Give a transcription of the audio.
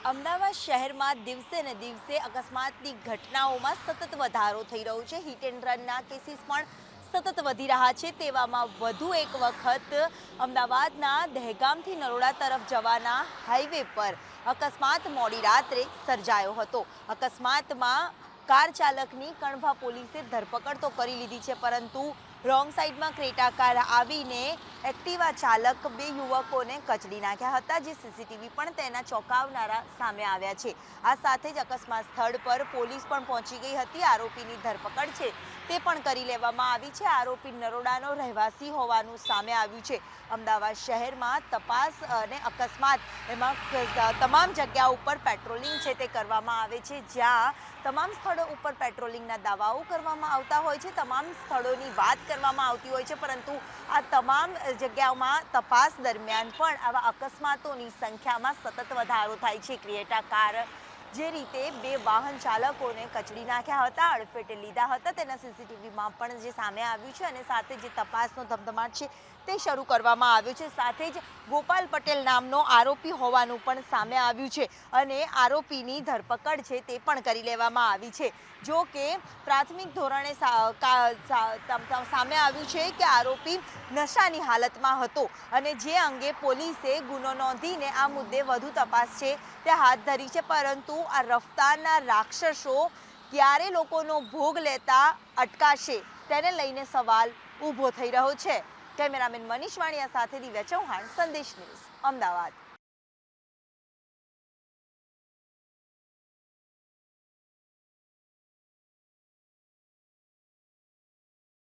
અમદાવાદ શહેરમાં દિવસે ને દિવસે અકસ્માતની ઘટનાઓમાં સતત વધારો થઈ રહ્યો છે। હિટ એન્ડ રનના કેસીસ પણ સતત વધી રહ્યા છે। તેવામાં વધુ એક વખત અમદાવાદના દહેગામથી નરોડા તરફ જવાના હાઈવે પર અકસ્માત મોડી રાત્રે સર્જાયો હતો। અકસ્માતમાં કાર ચાલકની કણભા પોલીસે ધરપકડ તો કરી લીધી છે, પરંતુ રોંગ સાઈડમાં ક્રેટા કાર આવીને એક્ટિવા ચાલક બે યુવકોને કચડી નાખ્યા હતા, જે સીસીટીવી પણ તેના ચોંકાવનારા સામે આવ્યા છે। આ સાથે જ અકસ્માત સ્થળ પર પોલીસ પણ પહોંચી ગઈ હતી। આરોપીની ધરપકડ છે તે પણ કરી લેવામાં આવી છે। આરોપી નરોડાનો રહેવાસી હોવાનું સામે આવ્યું છે। અમદાવાદ શહેરમાં તપાસ અને અકસ્માત એમાં તમામ જગ્યા ઉપર પેટ્રોલિંગ છે તે કરવામાં આવે છે, જ્યાં તમામ સ્થળો ઉપર પેટ્રોલિંગના દાવાઓ કરવામાં આવતા હોય છે, તમામ સ્થળોની વાત કરવામાં આવતી હોય છે, પરંતુ આ તમામ જગ્યાઓમાં તપાસ દરમિયાન પણ આવા અકસ્માતોની સંખ્યામાં સતત વધારો થાય છે। ક્રેટા કાર જે રીતે બે વાહન ચાલકોને કચડી નાખ્યા હતા, અડફેટે લીધા હતા, તેના સીસીટીવીમાં પણ જે સામે આવ્યું છે અને સાથે જે તપાસનો ધમધમાટ છે તે શરૂ કરવામાં આવ્યો છે। સાથે જ ગોપાલ પટેલ નામનો આરોપી હોવાનું પણ સામે આવ્યું છે અને આરોપીની ધરપકડ છે તે પણ કરી લેવામાં આવી છે। જો કે પ્રાથમિક ધોરણે સામે આવ્યું છે કે આરોપી નશાની હાલતમાં હતો અને જે અંગે પોલીસે ગુનો નોંધીને આ મુદ્દે વધુ તપાસ છે તે હાથ ધરી છે, પરંતુ આ રફતારના રાક્ષસો ક્યારે લોકોનો ભોગ લેતા અટકાશે તેને લઈને સવાલ ઊભો થઈ રહ્યો છે। કેમેરામેન મનીષ વાણિયા સાથે દિવ્યા ચૌહાણ, સંદેશ ન્યૂઝ, અમદાવાદ।